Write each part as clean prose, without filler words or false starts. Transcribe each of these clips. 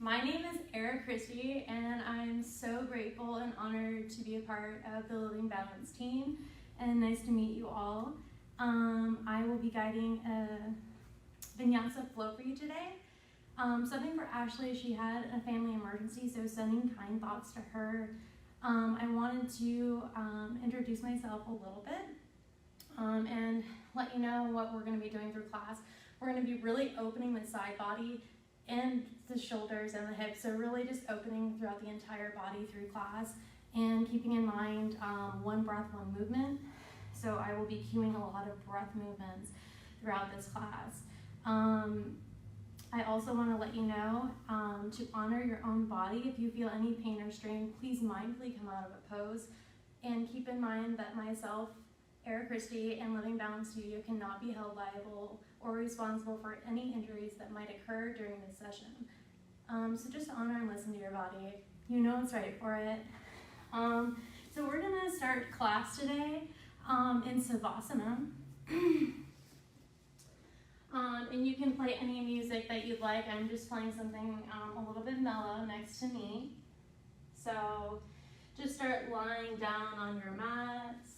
My name is Eric Christie, and I'm so grateful and honored to be a part of the Living Balance team, and nice to meet you all. I will be guiding a Vinyasa flow for you today. Something for Ashley, she had a family emergency, so sending kind thoughts to her. I wanted to introduce myself a little bit and let you know what we're going to be doing through class. We're going to be really opening the side body and the shoulders and the hips, so really just opening throughout the entire body through class and keeping in mind one breath, one movement. So I will be cueing a lot of breath movements throughout this class. I also want to let you know to honor your own body. If you feel any pain or strain, please mindfully come out of a pose, and keep in mind that myself, Eric Christie, and Living Balance Studio cannot be held liable or responsible for any injuries that might occur during this session. So just honor and listen to your body. You know what's right for it. So we're gonna start class today in Savasana. And you can play any music that you'd like. I'm just playing something a little bit mellow next to me. So just start lying down on your mats.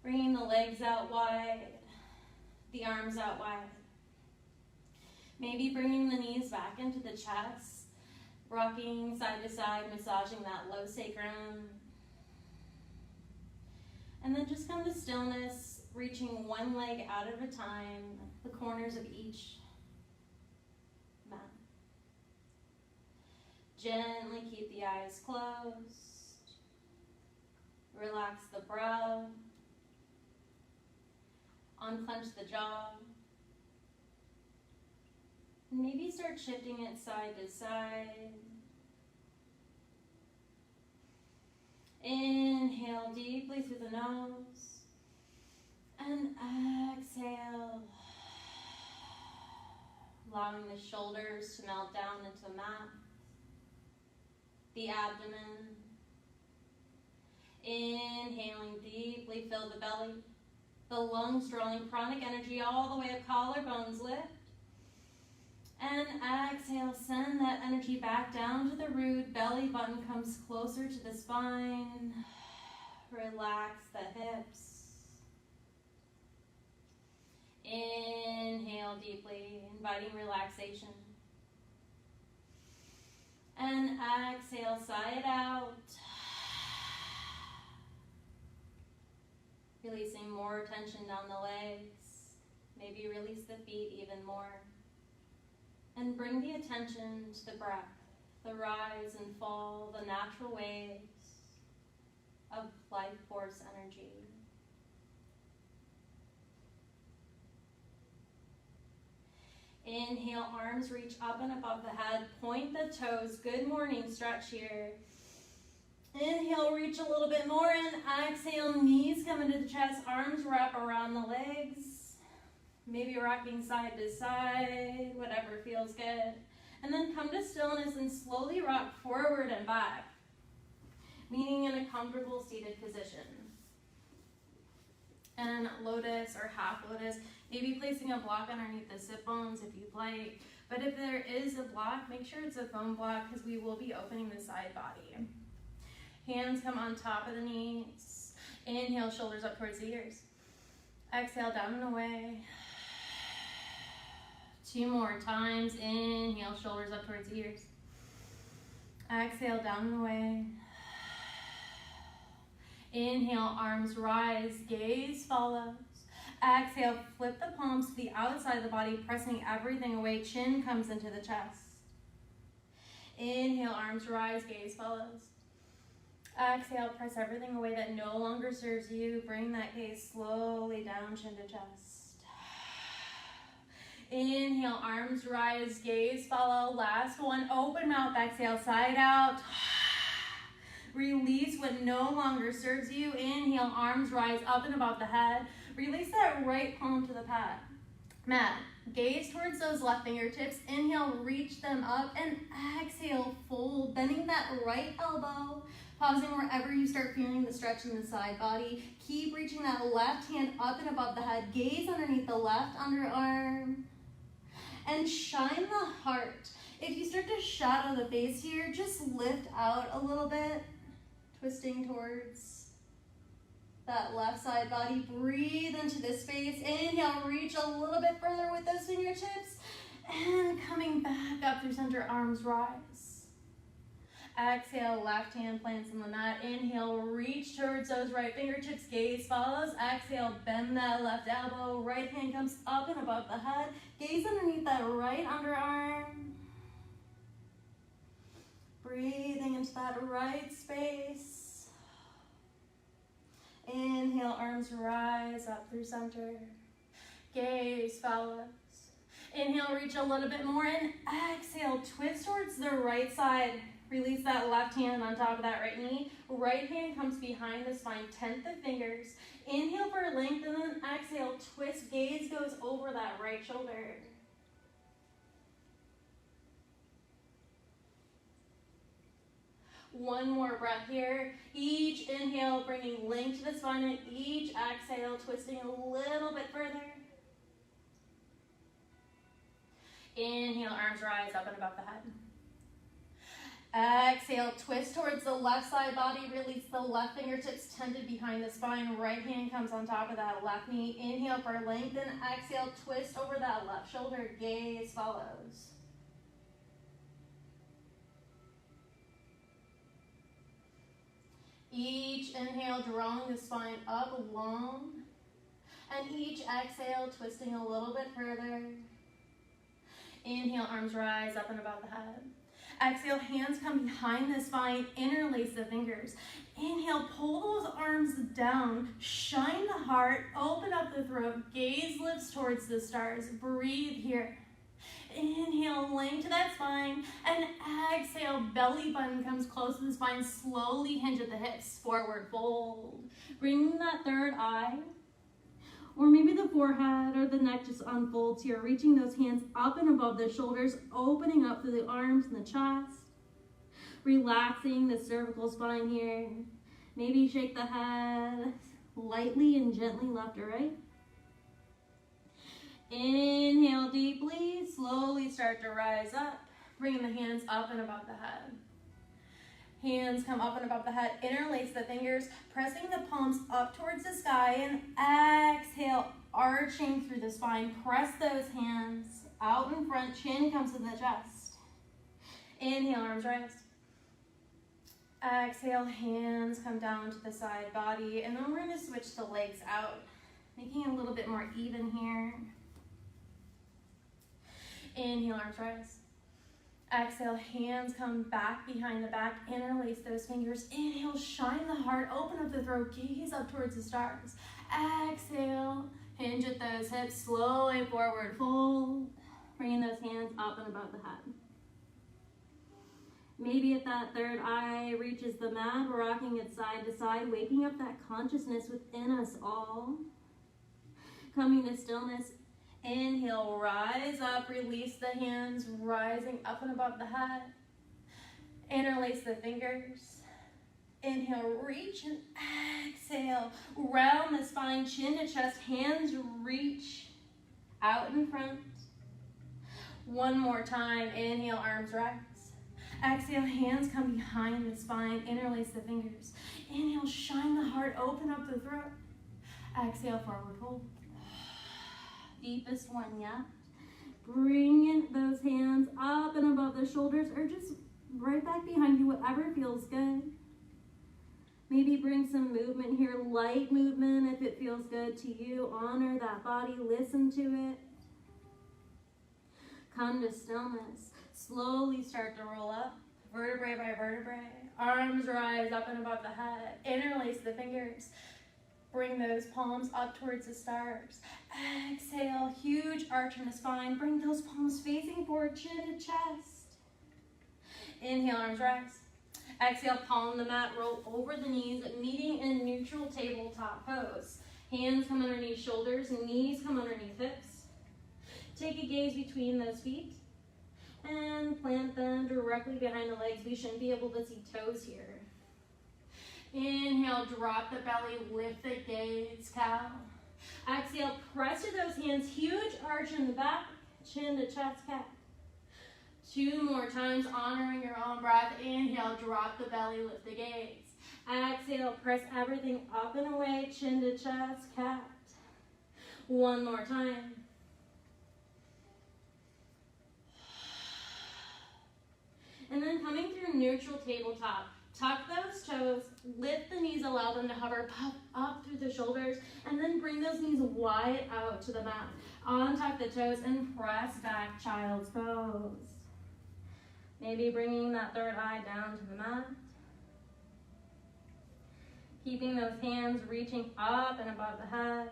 Bringing the legs out wide, the arms out wide. Maybe bringing the knees back into the chest, rocking side to side, massaging that low sacrum. And then just come to stillness, reaching one leg out at a time, the corners of each mat. Gently keep the eyes closed. Relax the brow. Unclench the jaw. Maybe start shifting it side to side. Inhale deeply through the nose. And exhale. Allowing the shoulders to melt down into the mat. The abdomen. Inhaling deeply, fill the belly. The lungs drawing pranic energy all the way up, collarbones lift. And exhale, send that energy back down to the root. Belly button comes closer to the spine. Relax the hips. Inhale deeply, inviting relaxation. And exhale, sigh it out. Releasing more tension down the legs. Maybe release the feet even more. And bring the attention to the breath, the rise and fall, the natural waves of life force energy. Inhale, arms reach up and above the head. Point the toes. Good morning stretch here. Inhale, reach a little bit more, and exhale, knees come into the chest, arms wrap around the legs. Maybe rocking side to side, whatever feels good. And then come to stillness and slowly rock forward and back, meaning in a comfortable seated position. And lotus or half lotus, maybe placing a block underneath the sit bones if you'd like. But if there is a block, make sure it's a foam block because we will be opening the side body. Hands come on top of the knees. Inhale, shoulders up towards the ears. Exhale, down and away. 2 more times. Inhale, shoulders up towards the ears. Exhale, down and away. Inhale, arms rise, gaze follows. Exhale, flip the palms to the outside of the body, pressing everything away. Chin comes into the chest. Inhale, arms rise, gaze follows. Exhale, press everything away that no longer serves you. Bring that gaze slowly down, chin to chest. Inhale, arms rise, gaze follow. Last one, open mouth, exhale, side out. Release what no longer serves you. Inhale, arms rise up and above the head. Release that right palm to the mat. Gaze towards those left fingertips. Inhale, reach them up, and exhale, fold, bending that right elbow. Pausing wherever you start feeling the stretch in the side body. Keep reaching that left hand up and above the head. Gaze underneath the left underarm. And shine the heart. If you start to shadow the face here, just lift out a little bit. Twisting towards that left side body. Breathe into this space. Inhale, reach a little bit further with those fingertips. And coming back up through center, arms rise. Exhale, left hand plants on the mat. Inhale, reach towards those right fingertips. Gaze follows. Exhale, bend that left elbow. Right hand comes up and above the head. Gaze underneath that right underarm. Breathing into that right space. Inhale, arms rise up through center. Gaze follows. Inhale, reach a little bit more, and exhale, twist towards the right side. Release that left hand on top of that right knee. Right hand comes behind the spine, 10th of fingers. Inhale for length, and then exhale, twist, gaze goes over that right shoulder. One more breath here. Each inhale, bringing length to the spine, and each exhale, twisting a little bit further. Inhale, arms rise up and above the head. Exhale, twist towards the left side body. Release the left fingertips tended behind the spine. Right hand comes on top of that left knee. Inhale for length, and exhale, twist over that left shoulder. Gaze follows. Each inhale, drawing the spine up long. And each exhale, twisting a little bit further. Inhale, arms rise up and above the head. Exhale, hands come behind the spine, interlace the fingers. Inhale, pull those arms down, shine the heart, open up the throat, gaze lifts towards the stars. Breathe here. Inhale, length to that spine, and exhale, belly button comes close to the spine, slowly hinge at the hips, forward fold. Bring that third eye. Or maybe the forehead or the neck just unfolds here, reaching those hands up and above the shoulders, opening up through the arms and the chest. Relaxing the cervical spine here. Maybe shake the head lightly and gently left or right. Inhale deeply, slowly start to rise up, bringing the hands up and above the head. Hands come up and above the head, interlace the fingers, pressing the palms up towards the sky, and exhale, arching through the spine. Press those hands out in front, chin comes to the chest. Inhale, arms rise. Exhale, hands come down to the side body, and then we're going to switch the legs out, making it a little bit more even here. Inhale, arms rise. Exhale, hands come back behind the back, interlace those fingers. Inhale, shine the heart, open up the throat, gaze up towards the stars. Exhale, hinge at those hips, slowly forward fold, bringing those hands up and above the head. Maybe if that third eye reaches the mat, rocking it side to side, waking up that consciousness within us all. Coming to stillness. Inhale, rise up, release the hands, rising up and above the head. Interlace the fingers. Inhale, reach, and exhale. Round the spine, chin to chest, hands reach out in front. One more time. Inhale, arms rise. Exhale, hands come behind the spine, interlace the fingers. Inhale, shine the heart, open up the throat. Exhale, forward fold. Deepest one yet. Bring those hands up and above the shoulders, or just right back behind you, whatever feels good. Maybe bring some movement here, light movement if it feels good to you. Honor that body, listen to it. Come to stillness. Slowly start to roll up, vertebrae by vertebrae. Arms rise up and above the head. Interlace the fingers. Bring those palms up towards the stars. Exhale, huge arch in the spine. Bring those palms facing forward, chin to chest. Inhale, arms rise. Exhale, palm the mat, roll over the knees, meeting in neutral tabletop pose. Hands come underneath shoulders, knees come underneath hips. Take a gaze between those feet and plant them directly behind the legs. We shouldn't be able to see toes here. Inhale, drop the belly, lift the gaze, cow. Exhale, press to those hands, huge arch in the back, chin to chest, cat. 2 more times, honoring your own breath. Inhale, drop the belly, lift the gaze. Exhale, press everything up and away, chin to chest, cat. 1 more time. And then coming through neutral tabletop, tuck those toes, lift the knees, allow them to hover, puff up through the shoulders, and then bring those knees wide out to the mat. Untuck the toes and press back, child's pose. Maybe bringing that third eye down to the mat. Keeping those hands reaching up and above the head.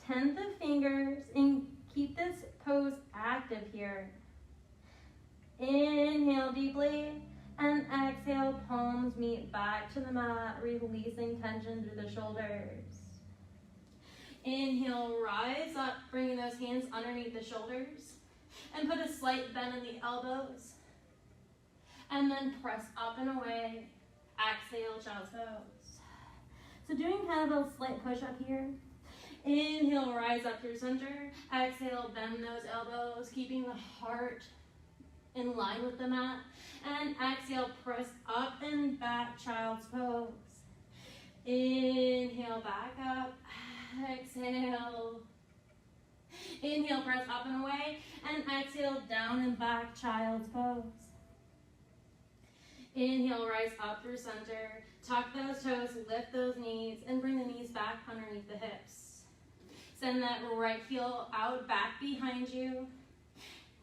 10 the fingers and keep this pose active here. Inhale deeply and exhale, palms meet back to the mat, releasing tension through the shoulders. Inhale, rise up, bringing those hands underneath the shoulders and put a slight bend in the elbows. And then press up and away. Exhale, child's pose. So doing kind of a slight push up here. Inhale, rise up through center. Exhale, bend those elbows, keeping the heart in line with the mat. And exhale, press up and back, child's pose. Inhale, back up. Exhale. Inhale, press up and away. And exhale, down and back, child's pose. Inhale, rise up through center. Tuck those toes, lift those knees, and bring the knees back underneath the hips. Send that right heel out, back behind you.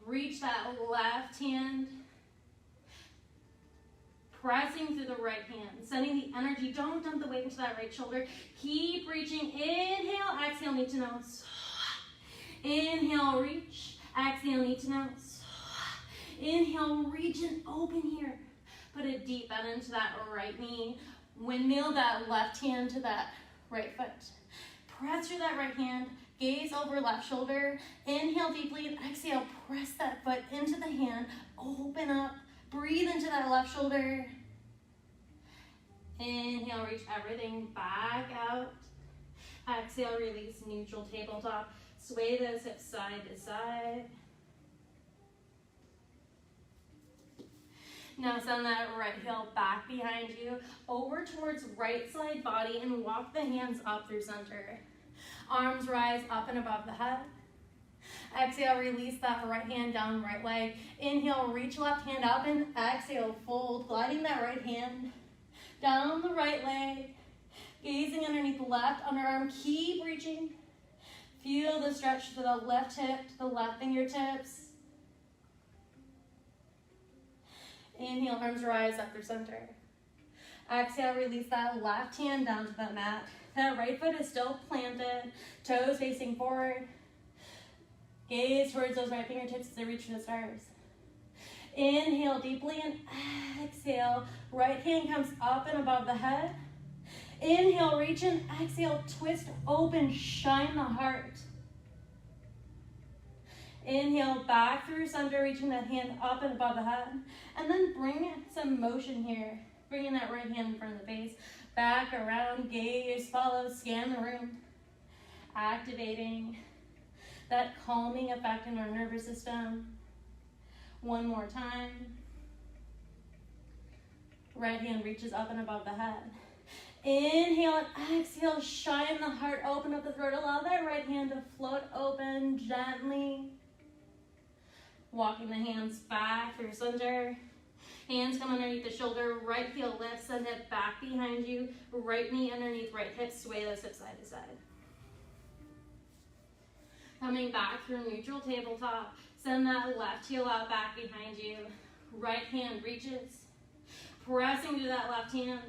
Reach that left hand. Pressing through the right hand. Sending the energy. Don't dump the weight into that right shoulder. Keep reaching. Inhale, exhale, knee to nose. Inhale, reach. Exhale, knee to nose. Inhale, reach and open here. Put a deep bend into that right knee. Windmill that left hand to that right foot. Press through that right hand. Gaze over left shoulder. Inhale deeply and exhale. Press that foot into the hand. Open up. Breathe into that left shoulder. Inhale, reach everything back out. Exhale, release neutral tabletop. Sway those hips side to side. Now send that right heel back behind you, over towards right side body, and walk the hands up through center. Arms rise up and above the head. Exhale, release that right hand down, right leg. Inhale, reach left hand up, and exhale, fold, gliding that right hand down the right leg. Gazing underneath the left underarm, keep reaching. Feel the stretch to the left hip, to the left fingertips. Inhale, arms rise up through center. Exhale, release that left hand down to the mat. That right foot is still planted, toes facing forward. Gaze towards those right fingertips as they reach for the stars. Inhale deeply and exhale. Right hand comes up and above the head. Inhale, reach and exhale, twist open, shine the heart. Inhale, back through center, reaching that hand up and above the head. And then bring some motion here. Bringing that right hand in front of the face. Back, around, gaze, follow, scan the room. Activating that calming effect in our nervous system. 1 more time. Right hand reaches up and above the head. Inhale and exhale, shine the heart, open up the throat. Allow that right hand to float open gently. Walking the hands back through center. Hands come underneath the shoulder, right heel lifts, send it back behind you. Right knee underneath right hip, sway those hips side to side. Coming back through neutral tabletop, send that left heel out back behind you. Right hand reaches, pressing through that left hand.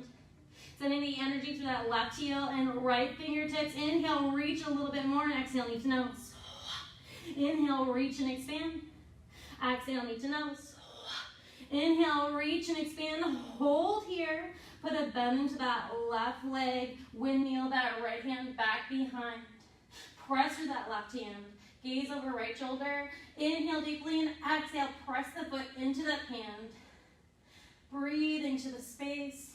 Sending the energy through that left heel and right fingertips. Inhale, reach a little bit more, and exhale, knee to nose. Inhale, reach and expand. Exhale, knee to nose. Inhale, reach and expand. Hold here. Put a bend into that left leg. Windmill that right hand back behind. Press through that left hand. Gaze over right shoulder. Inhale deeply and exhale. Press the foot into that hand. Breathe into the space.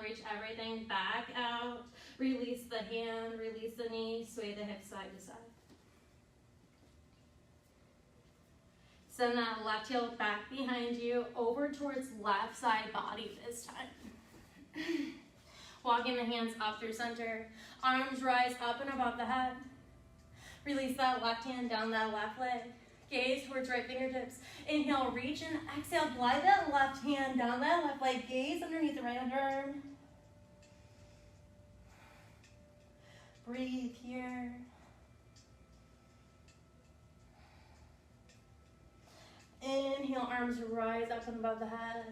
reach everything back out. Release the hand, release the knee, sway the hips side to side. Send that left heel back behind you, over towards left side body this time. Walking the hands up through center. Arms rise up and above the head. Release that left hand down that left leg. Gaze towards right fingertips. Inhale, reach, and exhale, glide that left hand down that left leg. Gaze underneath the right underarm. Breathe here. Inhale, arms rise up and above the head.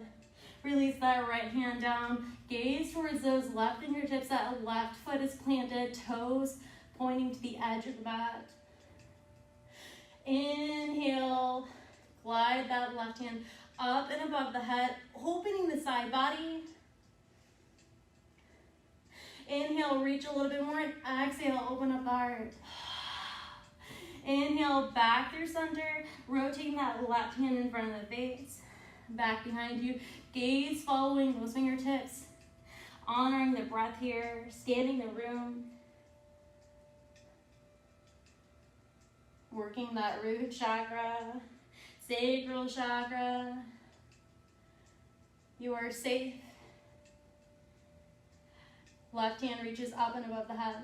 Release that right hand down. Gaze towards those left fingertips. That left foot is planted, toes pointing to the edge of the mat. Inhale, glide that left hand up and above the head, opening the side body. Inhale, reach a little bit more, and exhale, open up the heart. Inhale, back through center, rotating that left hand in front of the face. Back behind you, gaze following those fingertips, honoring the breath here, scanning the room. Working that root chakra, sacral chakra. You are safe. Left hand reaches up and above the head.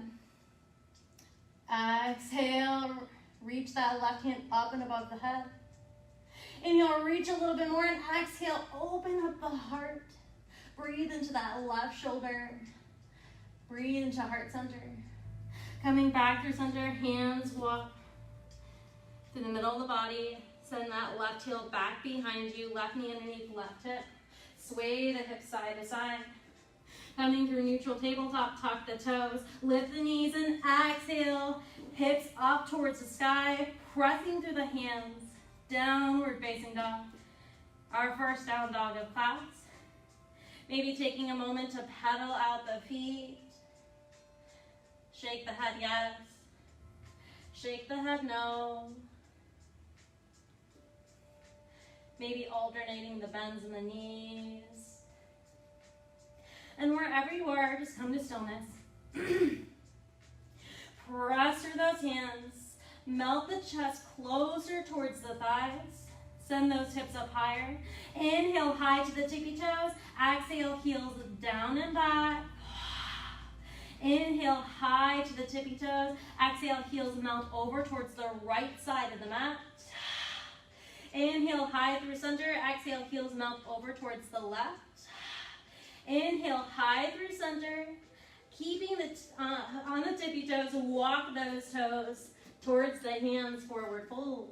Exhale, reach that left hand up and above the head. Inhale, reach a little bit more, and exhale, open up the heart. Breathe into that left shoulder. Breathe into heart center. Coming back through center, hands walk to the middle of the body. Send that left heel back behind you, left knee underneath left hip. Sway the hips side to side. Coming through neutral tabletop, tuck the toes. Lift the knees and exhale. Hips up towards the sky, pressing through the hands. Downward facing dog. Our first down dog of class. Maybe taking a moment to pedal out the feet. Shake the head yes. Shake the head no. Maybe alternating the bends in the knees. And wherever you are, just come to stillness. Press through those hands. Melt the chest closer towards the thighs. Send those hips up higher. Inhale high to the tippy toes. Exhale, heels down and back. Inhale high to the tippy toes. Exhale, heels melt over towards the right side of the mat. Inhale high through center. Exhale, heels melt over towards the left. Inhale high through center. Keeping on the tippy toes, walk those toes towards the hands, forward fold.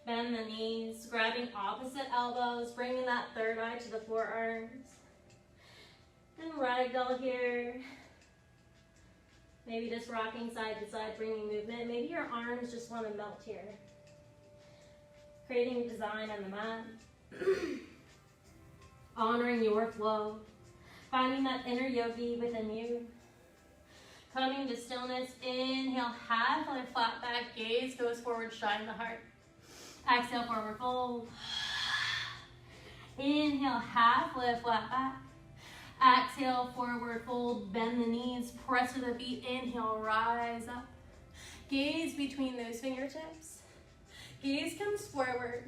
Bend the knees, grabbing opposite elbows, bringing that third eye to the forearms. And ragdoll here. Maybe just rocking side to side, bringing movement. Maybe your arms just want to melt here. Creating design on the mat. Honoring your flow. Finding that inner yogi within you. Coming to stillness. Inhale, half lift, flat back, gaze goes forward, shine the heart. Exhale, forward fold. Inhale, half lift, flat back. Exhale, forward fold, bend the knees, press to the feet. Inhale, rise up. Gaze between those fingertips. Gaze comes forward.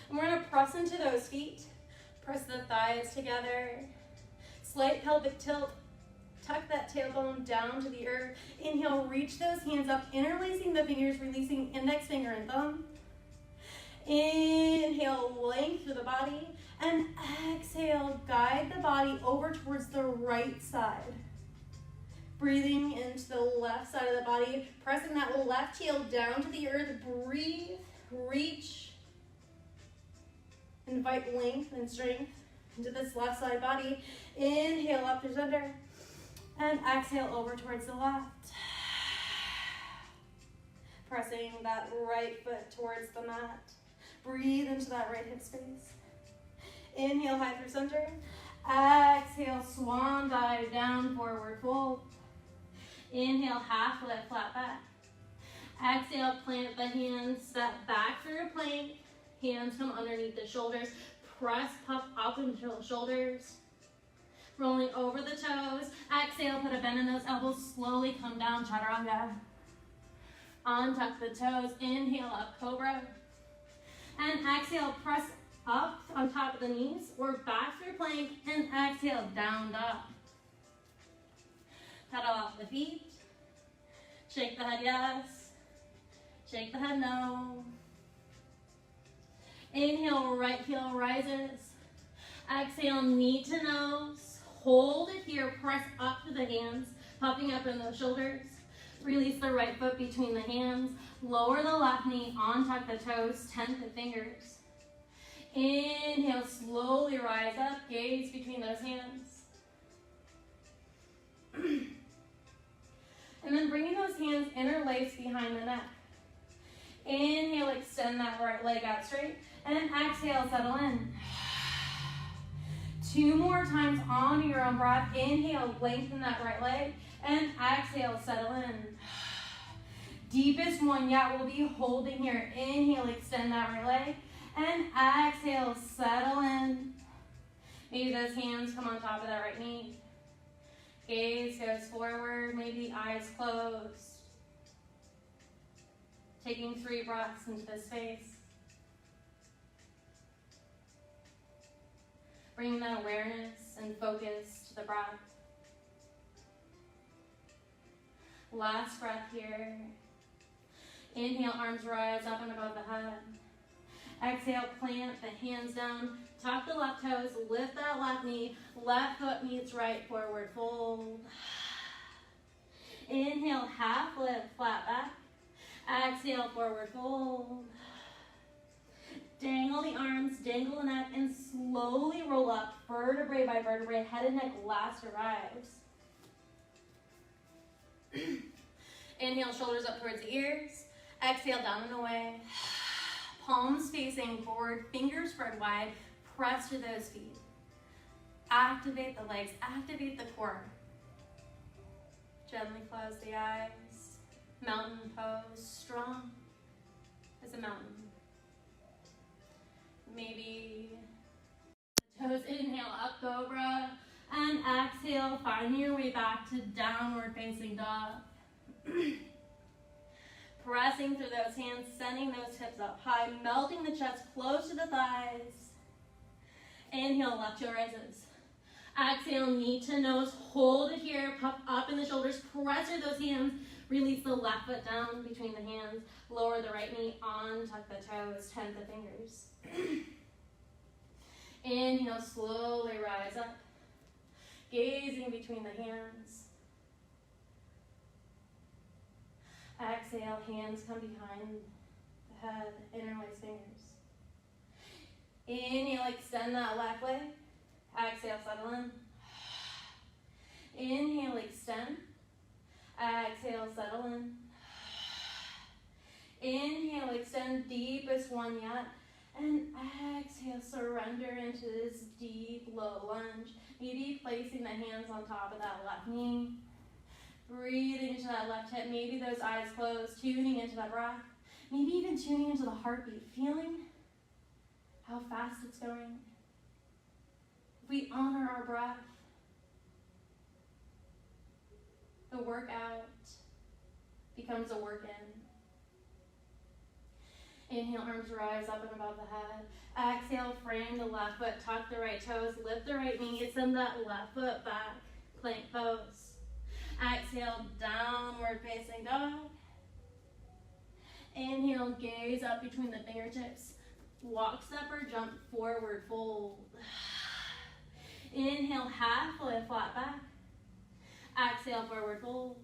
And we're going to press into those feet. Press the thighs together. Slight pelvic tilt. Tuck that tailbone down to the earth. Inhale, reach those hands up, interlacing the fingers, releasing index finger and thumb. Inhale, length through the body. And exhale, guide the body over towards the right side. Breathing into the left side of the body, pressing that left heel down to the earth. Breathe, reach. Invite length and strength into this left side body. Inhale up through center. And exhale over towards the left. Pressing that right foot towards the mat. Breathe into that right hip space. Inhale high through center. Exhale, swan dive down, forward fold. Inhale, half lift, flat back. Exhale, plant the hands, step back through a plank. Hands come underneath the shoulders. Press, puff up into the shoulders. Rolling over the toes. Exhale, put a bend in those elbows. Slowly come down, chaturanga. Untuck the toes. Inhale, up cobra. And exhale, press up on top of the knees or back through plank. And exhale, down dog. Pedal off the feet. Shake the head yes. Shake the head no. Inhale, right heel rises. Exhale, knee to nose. Hold it here, press up to the hands, puffing up in those shoulders. Release the right foot between the hands. Lower the left knee, untuck the toes, tent the fingers. Inhale, slowly rise up, gaze between those hands. And then bringing those hands interlace behind the neck. Inhale, extend that right leg out straight. And exhale, settle in. 2 more times on your own breath. Inhale, lengthen that right leg. And exhale, settle in. Deepest one yet, we'll be holding here. Inhale, extend that right leg. And exhale, settle in. Maybe those hands come on top of that right knee. Gaze goes forward, maybe eyes closed. Taking 3 breaths into this space. Bringing that awareness and focus to the breath. Last breath here. Inhale, arms rise up and above the head. Exhale, plant the hands down. Tuck the left toes, lift that left knee. Left foot meets right, forward fold. Inhale, half lift, flat back. Exhale, forward fold. Dangle the arms, dangle the neck, and slowly roll up, vertebrae by vertebrae, head and neck last arrives. Inhale, shoulders up towards the ears. Exhale, down and away. Palms facing forward, fingers spread wide. Press to those feet. Activate the legs, activate the core. Gently close the eyes. Mountain pose, strong as a mountain. Maybe toes, inhale, up cobra, and exhale, find your way back to downward facing dog. Pressing through those hands, sending those hips up high, melting the chest close to the thighs. Inhale, left heel rises. Exhale, knee to nose, hold it here, puff up in the shoulders, press through those hands, release the left foot down between the hands, lower the right knee, untuck the toes, tent the fingers. Inhale, slowly rise up, gazing between the hands. Exhale, hands come behind the head, interlace fingers. Inhale, extend that left leg. Exhale, settle in. Inhale, extend. Exhale, settle in. Inhale, extend, deepest one yet. And exhale, surrender into this deep, low lunge. Maybe placing the hands on top of that left knee. Breathing into that left hip. Maybe those eyes closed, tuning into that breath. Maybe even tuning into the heartbeat, feeling how fast it's going. If we honor our breath, the workout becomes a work in. Inhale, arms rise up and above the head. Exhale, frame the left foot, tuck the right toes, lift the right knee, send that left foot back, plank pose. Exhale, downward facing dog. Inhale, gaze up between the fingertips. Walk, step, or jump, forward fold. Inhale, half lift, flat back. Exhale, forward fold.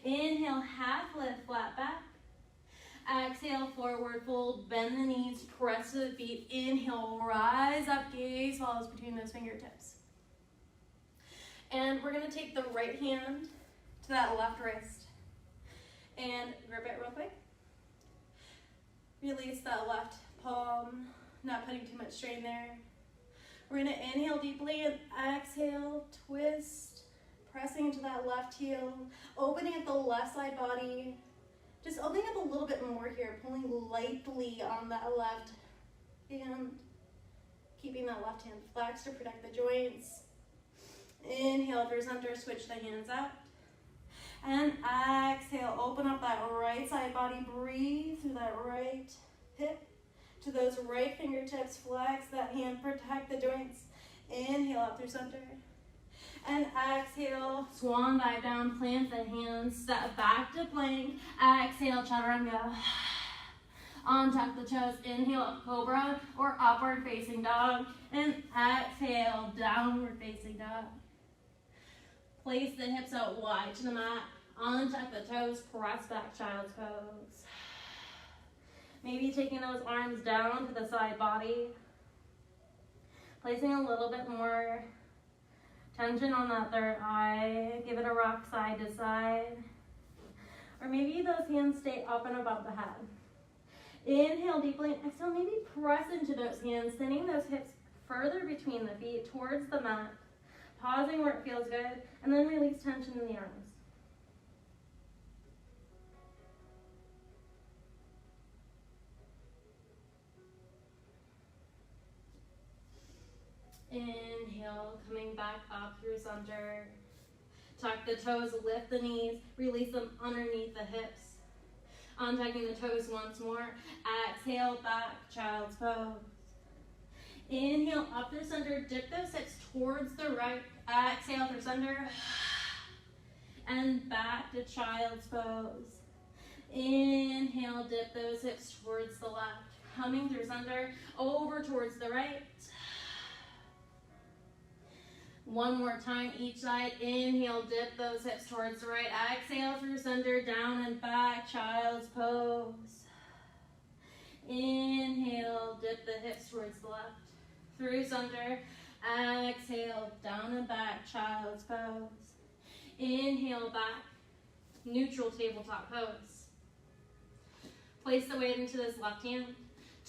Inhale, half lift, flat back. Exhale, forward fold, bend the knees, press to the feet. Inhale, rise up, gaze follows between those fingertips. And we're gonna take the right hand to that left wrist and grip it real quick. Release that left palm, not putting too much strain there. We're gonna inhale deeply and exhale, twist, pressing into that left heel, opening up the left side body. Just opening up a little bit more here, pulling lightly on that left hand, keeping that left hand flexed to protect the joints. Inhale through center, switch the hands out. And exhale, open up that right side body, breathe through that right hip to those right fingertips, flex that hand, protect the joints. Inhale up through center. And exhale, swan dive down, plant the hands, step back to plank. Exhale, chaturanga. Untuck the toes, inhale up cobra or upward facing dog. And exhale, downward facing dog. Place the hips out wide to the mat. Untuck the toes, press back, child's pose. Maybe taking those arms down to the side body. Placing a little bit more tension on that third eye. Give it a rock side to side. Or maybe those hands stay up and above the head. Inhale deeply, and exhale, maybe press into those hands, sending those hips further between the feet towards the mat. Pausing where it feels good, and then release tension in the arms. Inhale, coming back up through center. Tuck the toes, lift the knees, release them underneath the hips. Untucking the toes once more. Exhale, back, child's pose. Inhale, up through center, dip those hips towards the right. Exhale through center. And back to child's pose. Inhale, dip those hips towards the left. Coming through center, over towards the right. One more time, each side. Inhale, dip those hips towards the right. Exhale through center, down and back, child's pose. Inhale, dip the hips towards the left. Through center. Exhale, down and back, child's pose. Inhale, back, neutral tabletop pose. Place the weight into this left hand.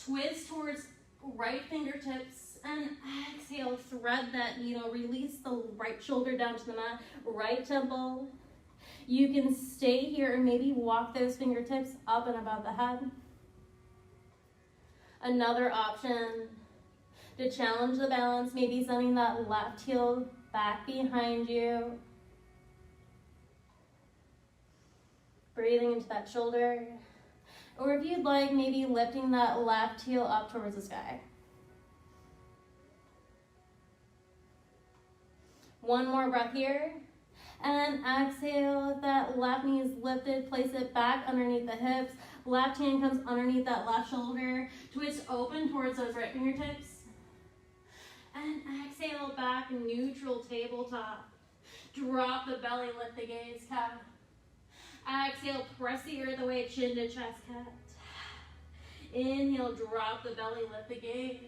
Twist towards right fingertips. And exhale, thread that needle. Release the right shoulder down to the mat, right temple. You can stay here and maybe walk those fingertips up and above the head. Another option to challenge the balance, maybe sending that left heel back behind you. Breathing into that shoulder. Or if you'd like, maybe lifting that left heel up towards the sky. One more breath here. And exhale, if that left knee is lifted, place it back underneath the hips. Left hand comes underneath that left shoulder. Twist open towards those right fingertips. And exhale, back, neutral tabletop. Drop the belly, lift the gaze, cat. Exhale, press the earth away, chin to chest, cat. Inhale, drop the belly, lift the gaze.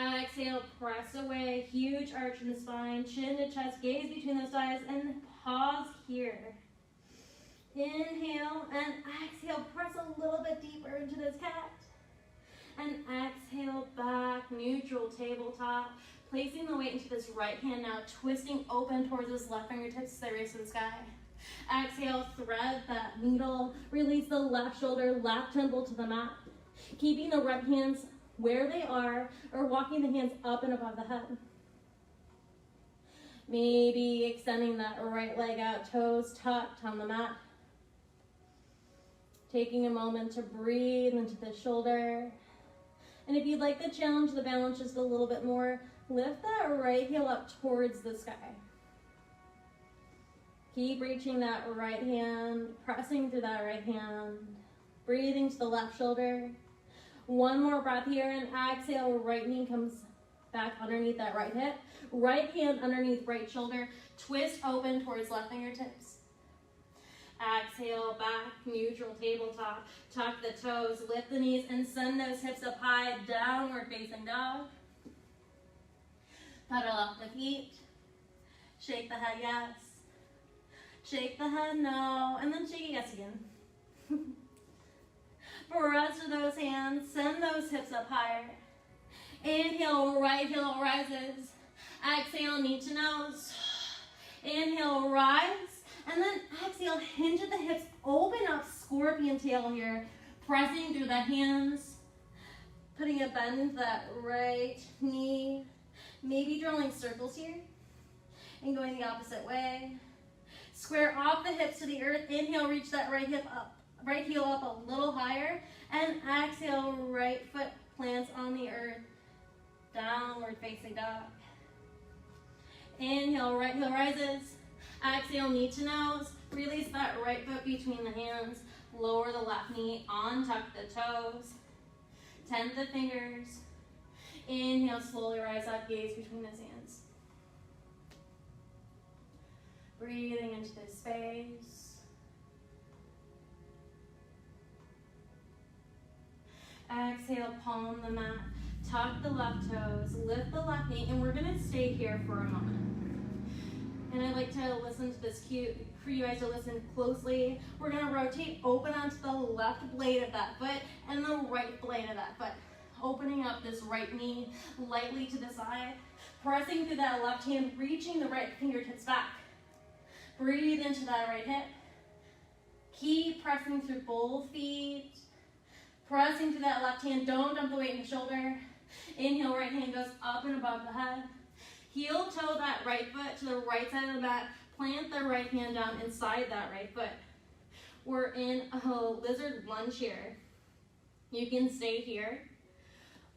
Exhale, press away, huge arch in the spine, chin to chest, gaze between those thighs, and pause here. Inhale and exhale, press a little bit deeper into this cat. And exhale, back, neutral tabletop. Placing the weight into this right hand now, twisting open towards this left fingertips as they raise to the sky. Exhale, thread that needle, release the left shoulder, left temple to the mat. Keeping the right hands where they are, or walking the hands up and above the head. Maybe extending that right leg out, toes tucked on the mat. Taking a moment to breathe into the shoulder. And if you'd like to challenge the balance just a little bit more, lift that right heel up towards the sky. Keep reaching that right hand, pressing through that right hand. Breathing to the left shoulder. One more breath here, and exhale, right knee comes back underneath that right hip. Right hand underneath right shoulder. Twist open towards left fingertips. Exhale, back, neutral tabletop. Tuck the toes, lift the knees, and send those hips up high, downward facing dog. Pedal off the feet. Shake the head, yes. Shake the head, no. And then shake it, yes again. For rest of those hands, send those hips up higher. Inhale, right heel rises. Exhale, knee to nose. Inhale, rise. And then exhale, hinge at the hips, open up, scorpion tail here. Pressing through the hands, putting a bend into that right knee, maybe drawing circles here, and going the opposite way. Square off the hips to the earth. Inhale, reach that right hip up, right heel up a little higher, and exhale, right foot plants on the earth, downward facing dog. Inhale, right heel rises. Exhale, knee to nose. Release that right foot between the hands. Lower the left knee, untuck the toes. Tend the fingers. Inhale, slowly rise up, gaze between those hands. Breathing into this space. Exhale, palm the mat. Tuck the left toes, lift the left knee, and we're gonna stay here for a moment. And I'd like to listen to this cue for you guys to listen closely. We're gonna rotate, open onto the left blade of that foot and the right blade of that foot. Opening up this right knee lightly to the side. Pressing through that left hand, reaching the right fingertips back. Breathe into that right hip. Keep pressing through both feet. Pressing through that left hand, don't dump the weight in the shoulder. Inhale, right hand goes up and above the head. Heel toe that right foot to the right side of the mat. Plant the right hand down inside that right foot. We're in a lizard lunge here. You can stay here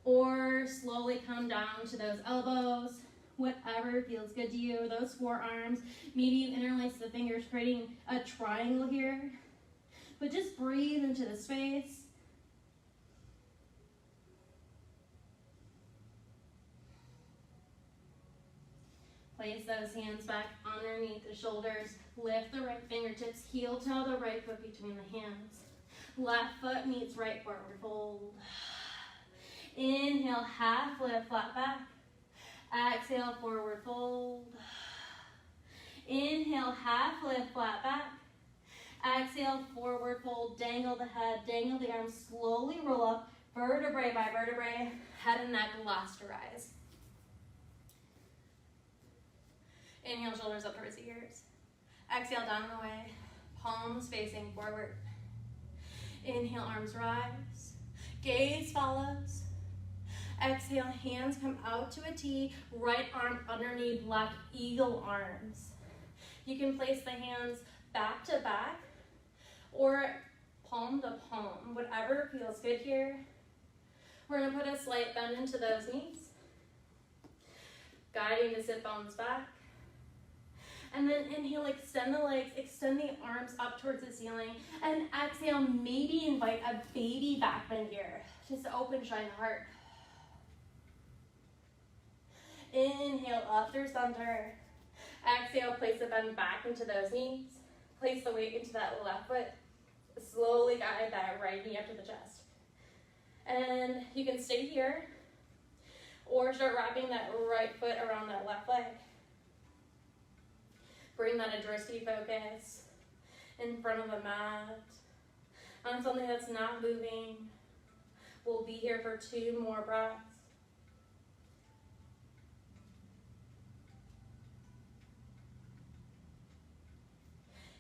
or slowly come down to those elbows, whatever feels good to you. Those forearms, maybe you interlace the fingers, creating a triangle here. But just breathe into the space. Place those hands back underneath the shoulders. Lift the right fingertips. Heel toe the right foot between the hands. Left foot meets right forward fold. Inhale, half lift, flat back. Exhale, forward fold. Inhale, half lift, flat back. Exhale, forward fold. Dangle the head, dangle the arms. Slowly roll up, vertebrae by vertebrae. Head and neck last to rise. Inhale, shoulders up towards the ears. Exhale, down and away. Palms facing forward. Inhale, arms rise. Gaze follows. Exhale, hands come out to a T. Right arm underneath left, eagle arms. You can place the hands back to back or palm to palm, whatever feels good here. We're gonna put a slight bend into those knees. Guiding the sit bones back. And then inhale, extend the legs, extend the arms up towards the ceiling. And exhale, maybe invite a baby back bend here. Just open, shine the heart. Inhale, up through center. Exhale, place the bend back into those knees. Place the weight into that left foot. Slowly guide that right knee up to the chest. And you can stay here or start wrapping that right foot around that left leg. Bring that adversity focus in front of the mat on something that's not moving. We'll be here for 2 more breaths.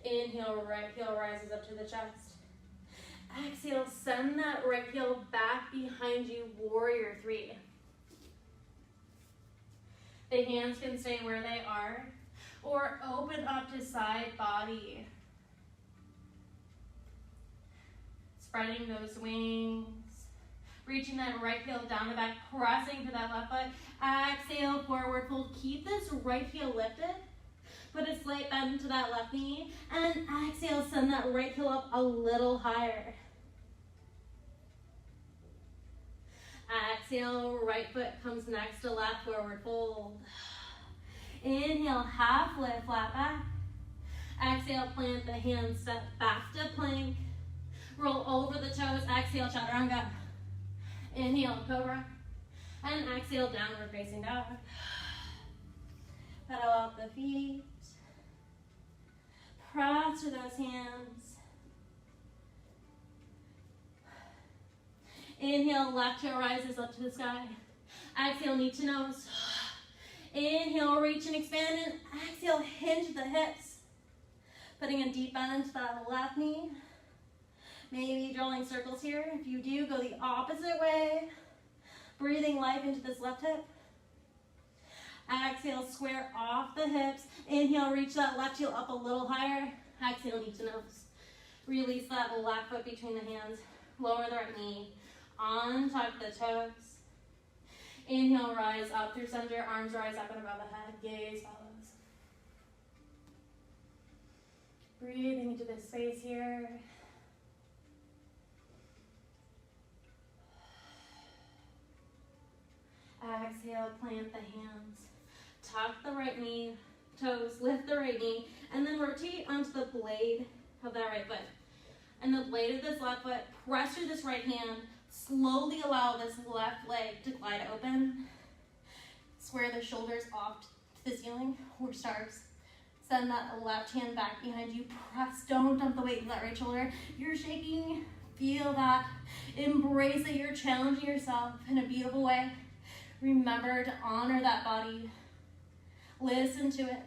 Inhale, right heel rises up to the chest. Exhale, send that right heel back behind you, warrior 3. The hands can stay where they are, or open up to side body. Spreading those wings. Reaching that right heel down the back, pressing to that left foot. Exhale, forward fold. Keep this right heel lifted. Put a slight bend to that left knee. And exhale, send that right heel up a little higher. Exhale, right foot comes next to left, forward fold. Inhale, half lift, flat back. Exhale, plant the hands, step back to plank. Roll over the toes, exhale, chaturanga. Inhale, cobra. And exhale, downward facing dog. Pedal out the feet. Press through those hands. Inhale, left toe rises up to the sky. Exhale, knee to nose. Inhale, reach and expand, and exhale, hinge the hips. Putting a deep bend into that left knee. Maybe drawing circles here. If you do, go the opposite way. Breathing life into this left hip. Exhale, square off the hips. Inhale, reach that left heel up a little higher. Exhale, knee to nose. Release that left foot between the hands. Lower the right knee. Untuck the toes. Inhale, rise up through center. Arms rise up and above the head. Gaze follows. Breathing into this space here. Exhale, plant the hands. Tuck the right knee, toes, lift the right knee, and then rotate onto the blade of that right foot. And the blade of this left foot, press through this right hand, slowly allow this left leg to glide open. Square the shoulders off to the ceiling, or stars. Send that left hand back behind you. Press, don't dump the weight into that right shoulder. You're shaking, feel that. Embrace that you're challenging yourself in a beautiful way. Remember to honor that body. Listen to it.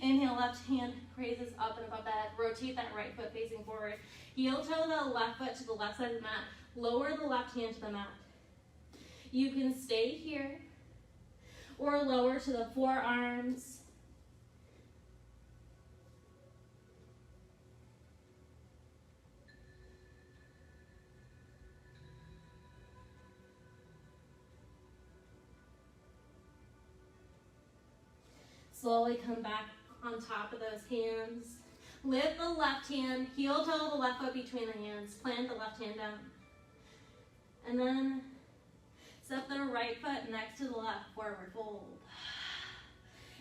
Inhale, left hand raises up and above the head. Rotate that right foot facing forward. Heel toe the left foot to the left side of the mat. Lower the left hand to the mat. You can stay here or lower to the forearms. Slowly come back on top of those hands. Lift the left hand, heel toe the left foot between the hands. Plant the left hand down. And then step the right foot next to the left, forward fold.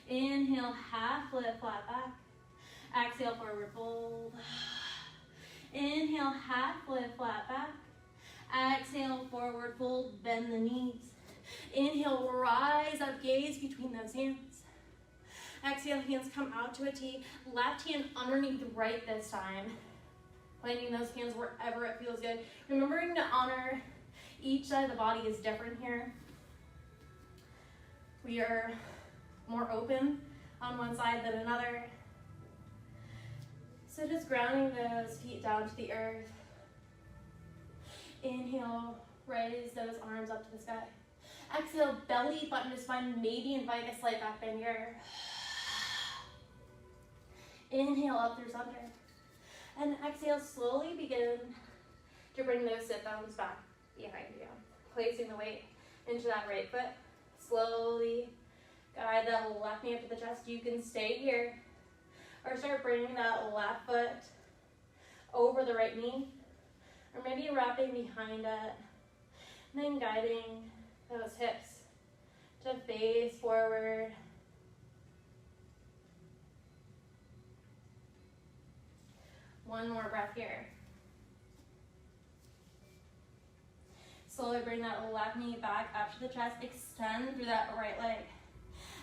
Inhale, half lift, flat back. Exhale, forward fold. Inhale, half lift, flat back. Exhale, forward fold, bend the knees. Inhale, rise up, gaze between those hands. Exhale, hands come out to a T. Left hand underneath right this time. Planting those hands wherever it feels good. Remembering to honor each side of the body is different here. We are more open on one side than another. So just grounding those feet down to the earth. Inhale, raise those arms up to the sky. Exhale, belly button to spine. Maybe invite a slight back bend here. Inhale up through center. And exhale, slowly begin to bring those sit bones back behind you. Placing the weight into that right foot. Slowly guide that left knee up to the chest. You can stay here or start bringing that left foot over the right knee. Or maybe wrapping behind it. And then guiding those hips to face forward. One more breath here. Slowly bring that left knee back up to the chest. Extend through that right leg.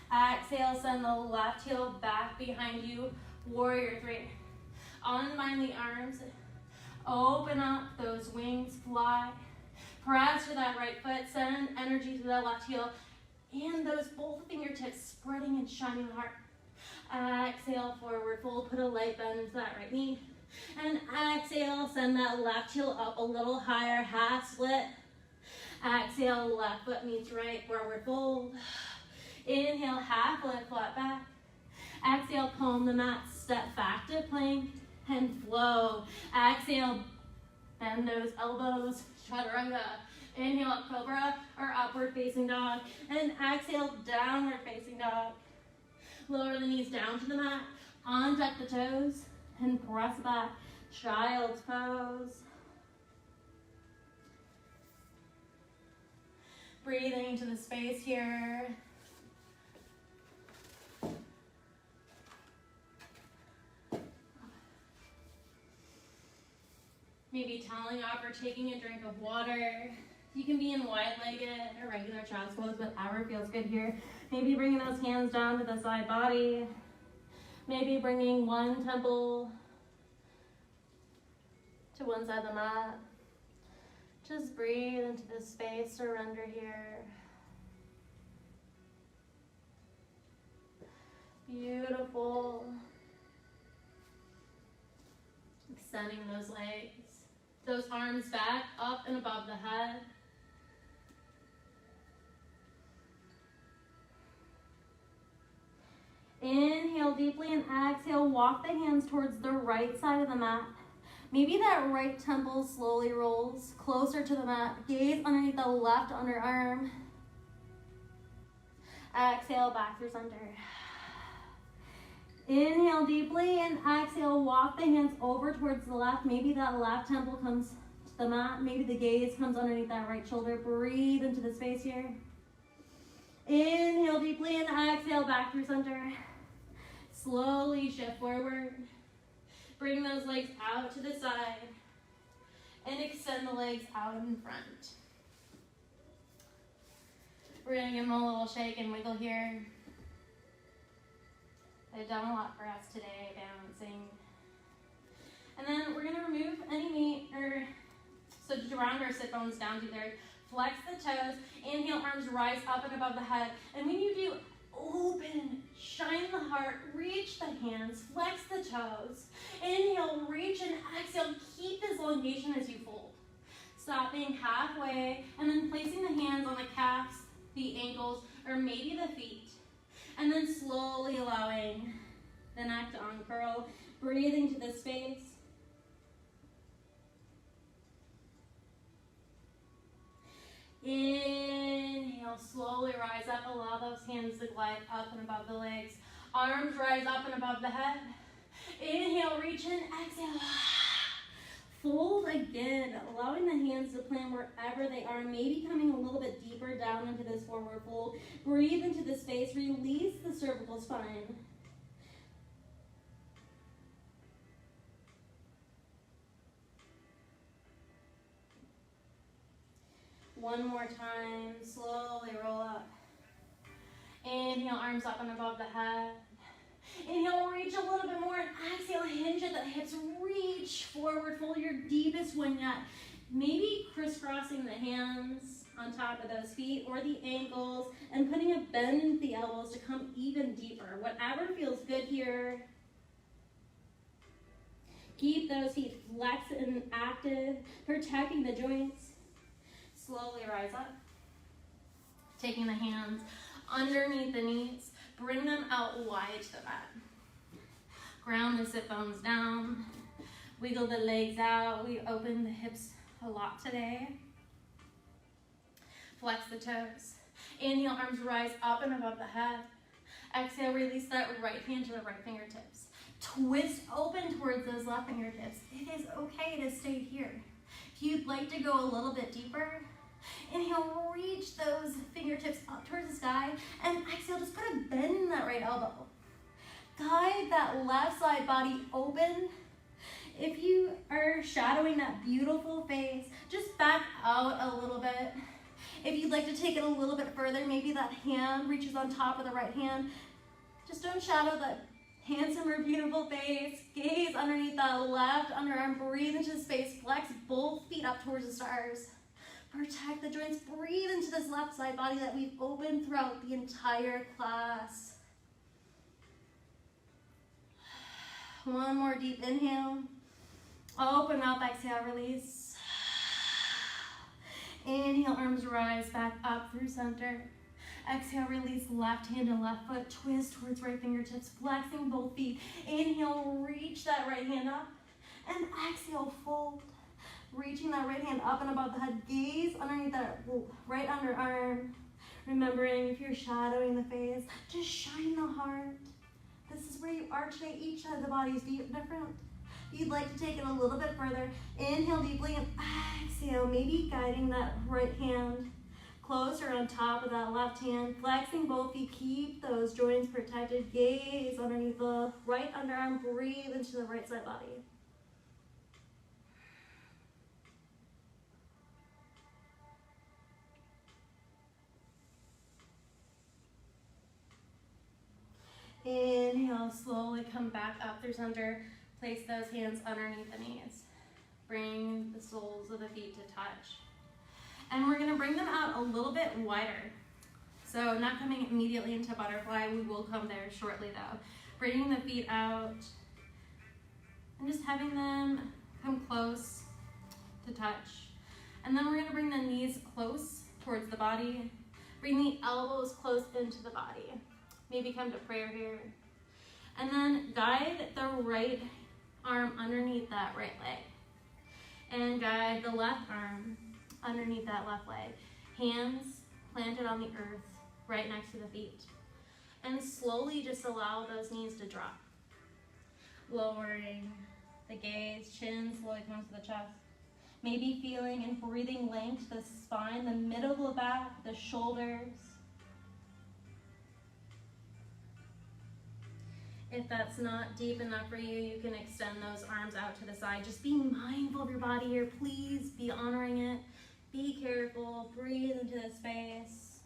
Exhale, send the left heel back behind you. Warrior three. Unbind the arms. Open up those wings, fly. Press to that right foot. Send energy to that left heel. And those both fingertips spreading and shining the heart. Exhale, forward fold. Put a light bend into that right knee. And exhale, send that left heel up a little higher, half split. Exhale, left foot meets right, forward fold. Inhale, half lift, flat back. Exhale, palm the mat, step back to plank and flow. Exhale, bend those elbows, chaturanga. Inhale, up cobra or upward facing dog. And exhale, downward facing dog. Lower the knees down to the mat, untuck the toes. And press back, child's pose. Breathing into the space here. Maybe toweling up or taking a drink of water. You can be in wide-legged or regular child's pose, whatever feels good here. Maybe bringing those hands down to the side body. Maybe bringing one temple to one side of the mat. Just breathe into this space, surrender here. Beautiful. Extending those legs. Those arms back, up and above the head. Inhale deeply and exhale, walk the hands towards the right side of the mat. Maybe that right temple slowly rolls closer to the mat. Gaze underneath the left underarm. Exhale, back through center. Inhale deeply and exhale, walk the hands over towards the left. Maybe that left temple comes to the mat. Maybe the gaze comes underneath that right shoulder. Breathe into the space here. Inhale deeply and exhale, back through center. Slowly shift forward. Bring those legs out to the side and extend the legs out in front. We're gonna give them a little shake and wiggle here. They've done a lot for us today, balancing. And then we're gonna remove any meat, so to round our sit bones down to there. Flex the toes, inhale, arms rise up and above the head. And when you do, open, shine the heart, reach the hands, flex the toes. Inhale, reach and exhale, keep this elongation as you fold. Stopping halfway and then placing the hands on the calves, the ankles, or maybe the feet. And then slowly allowing the neck to uncurl, breathing to the space. Inhale, slowly rise up, allow those hands to glide up and above the legs. Arms rise up and above the head. Inhale, reach in, exhale. Fold again, allowing the hands to plant wherever they are, maybe coming a little bit deeper down into this forward fold. Breathe into the space, release the cervical spine. One more time, slowly roll up. Inhale, arms up and above the head. Inhale, reach a little bit more, and exhale, hinge at the hips, reach forward, fold your deepest one yet. Maybe crisscrossing the hands on top of those feet or the ankles and putting a bend in the elbows to come even deeper. Whatever feels good here. Keep those feet flexed and active, protecting the joints. Slowly rise up, taking the hands underneath the knees, bring them out wide to the mat. Ground the sit bones down, wiggle the legs out. We open the hips a lot today. Flex the toes. Inhale, arms rise up and above the head. Exhale, release that right hand to the right fingertips. Twist open towards those left fingertips. It is okay to stay here. If you'd like to go a little bit deeper, inhale, reach those fingertips up towards the sky, and exhale, just put a bend in that right elbow. Guide that left side body open. If you are shadowing that beautiful face, just back out a little bit. If you'd like to take it a little bit further, maybe that hand reaches on top of the right hand. Just don't shadow that handsome or beautiful face. Gaze underneath that left underarm. Breathe into space. Flex both feet up towards the stars. Protect the joints. Breathe into this left side body that we've opened throughout the entire class. One more deep inhale. Open up, exhale, release. Inhale, arms rise back up through center. Exhale, release left hand and left foot. Twist towards right fingertips, flexing both feet. Inhale, reach that right hand up. And exhale, fold. Reaching that right hand up and above the head. Gaze underneath that right underarm. Remembering if you're shadowing the face, just shine the heart. This is where you are today. Each side of the body is different. If you'd like to take it a little bit further, inhale deeply and exhale, maybe guiding that right hand closer on top of that left hand. Flexing both feet, keep those joints protected. Gaze underneath the right underarm. Breathe into the right side body. Inhale, slowly come back up through center. Place those hands underneath the knees. Bring the soles of the feet to touch. And we're gonna bring them out a little bit wider. So not coming immediately into butterfly, we will come there shortly though. Bringing the feet out and just having them come close to touch. And then we're gonna bring the knees close towards the body. Bring the elbows close into the body. Maybe come to prayer here. And then guide the right arm underneath that right leg. And guide the left arm underneath that left leg. Hands planted on the earth, right next to the feet. And slowly just allow those knees to drop. Lowering the gaze, chin slowly comes to the chest. Maybe feeling and breathing length, the spine, the middle of the back, the shoulders. If that's not deep enough for you, you can extend those arms out to the side. Just be mindful of your body here. Please be honoring it. Be careful. Breathe into the space.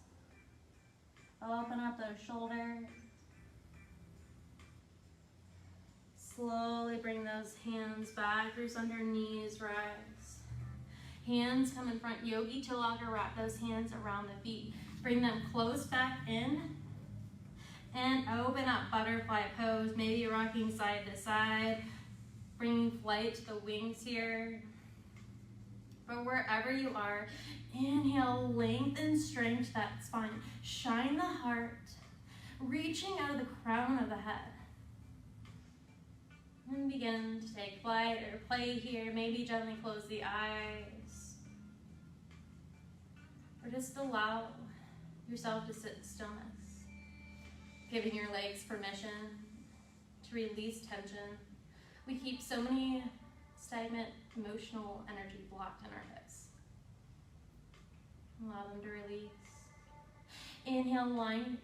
Open up those shoulders. Slowly bring those hands back. Roots under knees, rise. Hands come in front. Yogi Tilaka, wrap those hands around the feet. Bring them close back in. And open up, butterfly pose. Maybe rocking side to side. Bringing flight to the wings here. But wherever you are, inhale, lengthen, strength that spine. Shine the heart, reaching out of the crown of the head. And begin to take flight or play here. Maybe gently close the eyes. Or just allow yourself to sit in stillness. Giving your legs permission to release tension. We keep so many stagnant emotional energy blocked in our hips. Allow them to release. Inhale, line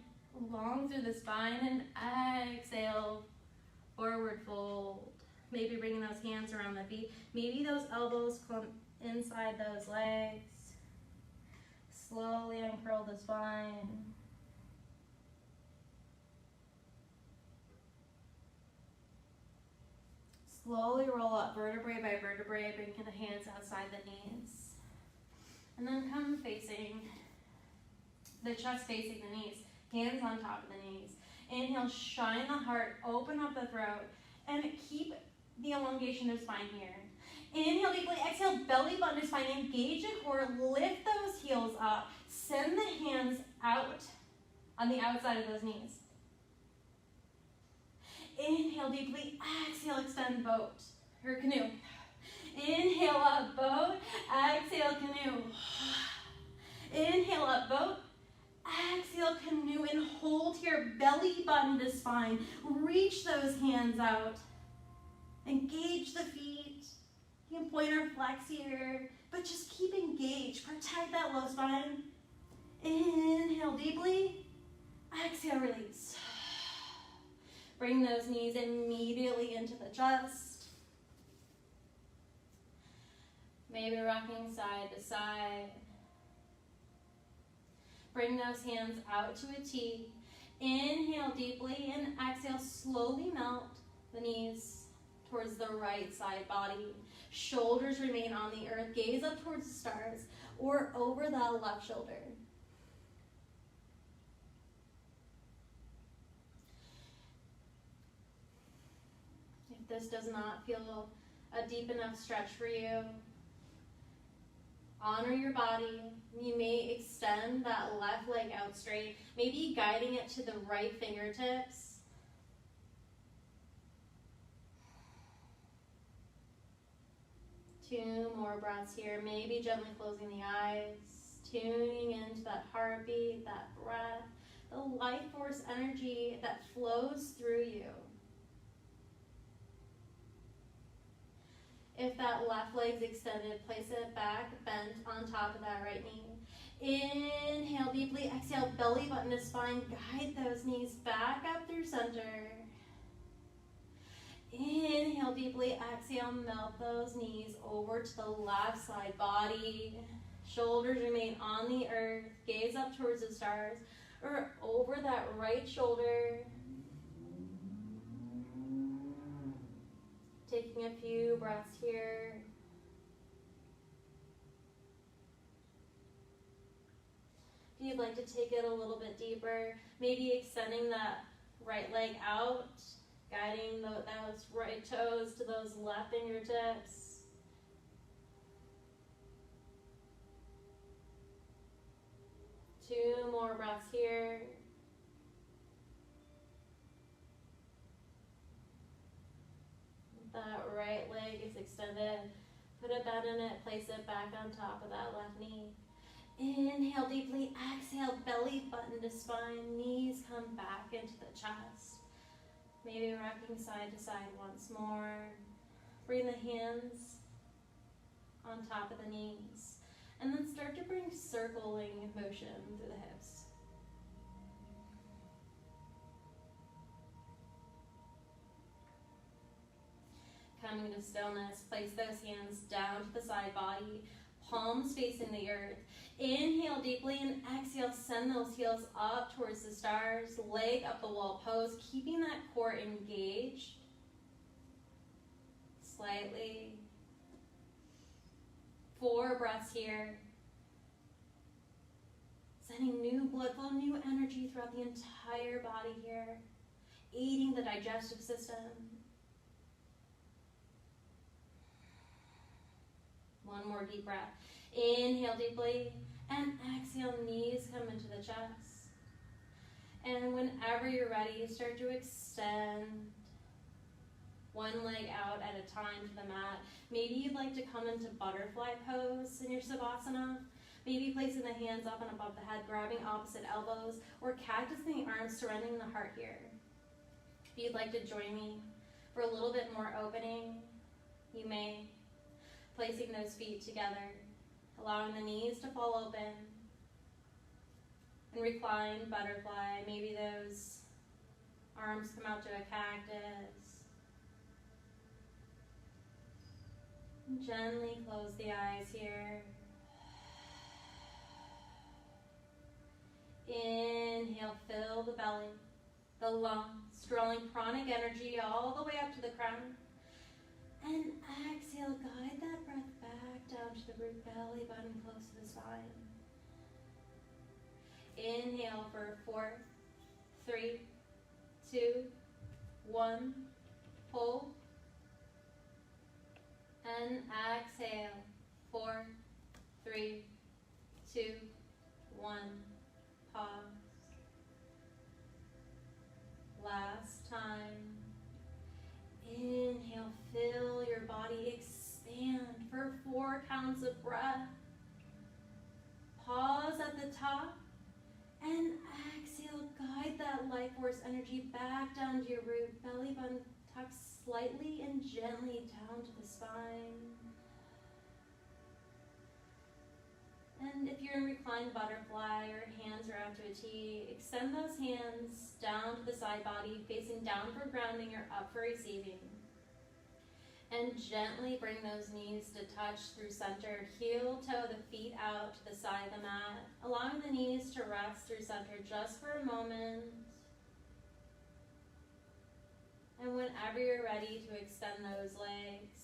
long through the spine, and exhale, forward fold. Maybe bringing those hands around the feet. Maybe those elbows come inside those legs. Slowly uncurl the spine. Slowly roll up vertebrae by vertebrae, bringing the hands outside the knees. And then come facing, the chest facing the knees, hands on top of the knees. Inhale, shine the heart, open up the throat, and keep the elongation of spine here. Inhale deeply, exhale, belly button to spine, engage the core, lift those heels up, send the hands out on the outside of those knees. Inhale deeply, exhale, extend boat, or canoe. Inhale up, boat, exhale, canoe. Inhale up, boat, exhale, canoe, and hold here, belly button to spine. Reach those hands out. Engage the feet. You can point or flex here, but just keep engaged. Protect that low spine. Inhale deeply, exhale, release. Bring those knees immediately into the chest. Maybe rocking side to side. Bring those hands out to a T. Inhale deeply and exhale, slowly melt the knees towards the right side body. Shoulders remain on the earth. Gaze up towards the stars or over that left shoulder. If this does not feel a deep enough stretch for you, honor your body. You may extend that left leg out straight, maybe guiding it to the right fingertips. Two more breaths here, maybe gently closing the eyes, tuning into that heartbeat, that breath, the life force energy that flows through you. If that left leg's extended, place it back, bent on top of that right knee. Inhale deeply, exhale, belly button to spine. Guide those knees back up through center. Inhale deeply, exhale, melt those knees over to the left side body. Shoulders remain on the earth. Gaze up towards the stars or over that right shoulder. Taking a few breaths here. If you'd like to take it a little bit deeper, maybe extending that right leg out, guiding those right toes to those left fingertips. more breaths here. That right leg is extended. Put a bend in it, place it back on top of that left knee. Inhale deeply, exhale, belly button to spine, knees come back into the chest. Maybe rocking side to side once more. Bring the hands on top of the knees. And then start to bring circling motion through the hips. Coming to stillness, place those hands down to the side body, palms facing the earth. Inhale deeply and exhale, send those heels up towards the stars, leg up the wall pose, keeping that core engaged. Slightly. 4 breaths here. Sending new blood flow, new energy throughout the entire body here, aiding the digestive system. 1 more deep breath. Inhale deeply and exhale, knees come into the chest. And whenever you're ready, start to extend 1 leg out at a time to the mat. Maybe you'd like to come into butterfly pose in your Savasana. Maybe placing the hands up and above the head, grabbing opposite elbows, or cactusing the arms, surrendering the heart here. If you'd like to join me for a little bit more opening, you may. Placing those feet together, allowing the knees to fall open, and recline butterfly. Maybe those arms come out to a cactus. And gently close the eyes here. Inhale, fill the belly, the lungs, drawing pranic energy all the way up to the crown. And exhale, guide that breath back down to the root, belly button close to the spine. Inhale for 4, 3, 2, 1. Hold. And exhale. 4, 3, 2, 1. Pause. Last time. Inhale, fill your body, expand for 4 counts of breath. Pause at the top and exhale, guide that life force energy back down to your root, belly button tucked slightly and gently down to the spine. And if you're in reclined butterfly or hands are out to a T, extend those hands down to the side body, facing down for grounding or up for receiving. And gently bring those knees to touch through center, heel toe the feet out to the side of the mat, allowing the knees to rest through center just for a moment. And whenever you're ready to extend those legs,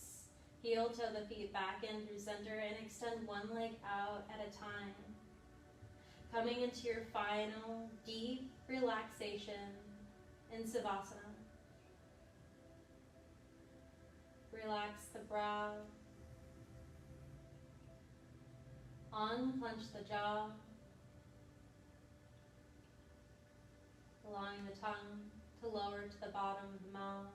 heel toe the feet back in through center and extend 1 leg out at a time. Coming into your final deep relaxation in Savasana. Relax the brow. Unclench the jaw. Allowing the tongue to lower to the bottom of the mouth.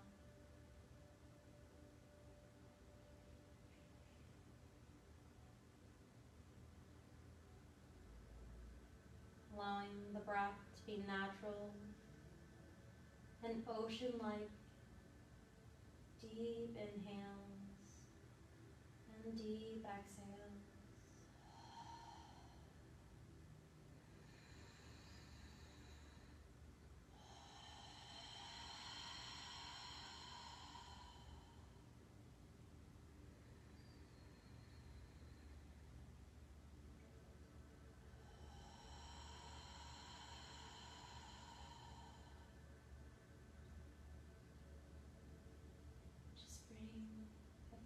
Allowing the breath to be natural and ocean-like. Deep inhales and deep exhales.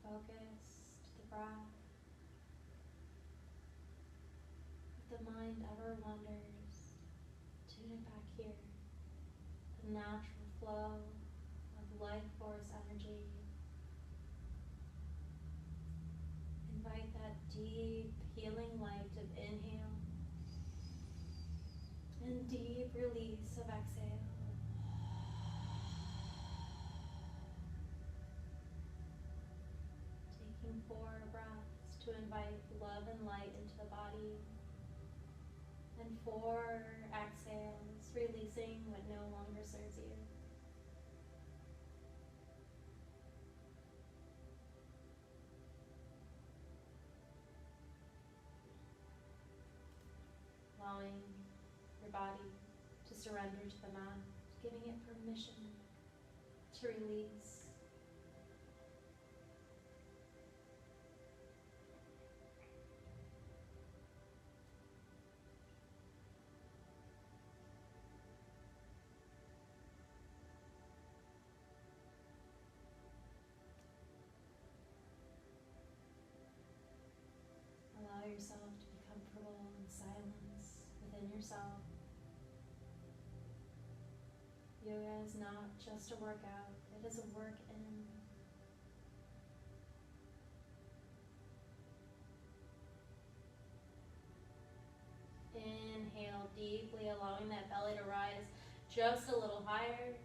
Focus to the breath. If the mind ever wanders, tune it back here. The natural flow of life force energy. Invite that deep healing light of inhale and 4 breaths to invite love and light into the body. And 4 exhales, releasing what no longer serves you. Allowing your body to surrender to the mat, giving it permission to release. Allow yourself to be comfortable in silence within yourself. Yoga is not just a workout, it is a work in. Inhale deeply, allowing that belly to rise just a little higher.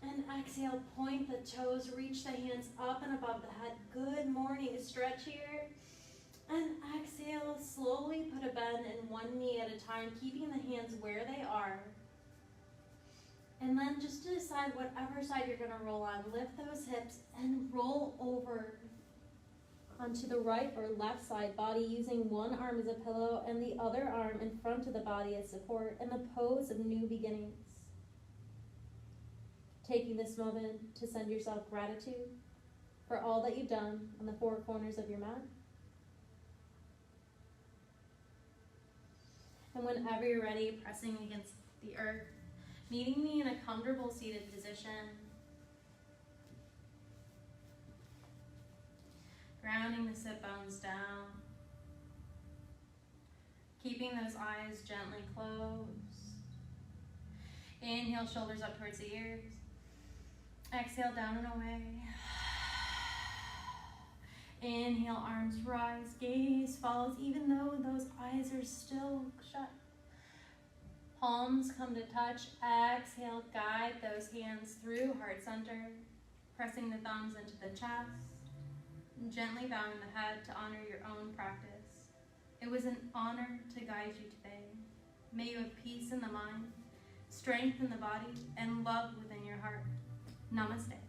And exhale, point the toes, reach the hands up and above the head. Good morning, stretch here. And exhale, slowly put a bend in one knee at a time, keeping the hands where they are. And then just to decide whatever side you're going to roll on, lift those hips and roll over onto the right or left side body, using one arm as a pillow and the other arm in front of the body as support, in the pose of new beginnings. Taking this moment to send yourself gratitude for all that you've done on the 4 corners of your mat. And whenever you're ready, pressing against the earth, meeting me in a comfortable seated position. Grounding the sit bones down. Keeping those eyes gently closed. Inhale, shoulders up towards the ears. Exhale, down and away. Inhale, arms rise, gaze follows even though those eyes are still shut. Palms come to touch. Exhale, guide those hands through heart center, pressing the thumbs into the chest, and gently bowing the head to honor your own practice. It was an honor to guide you today. May you have peace in the mind, strength in the body, and love within your heart. Namaste.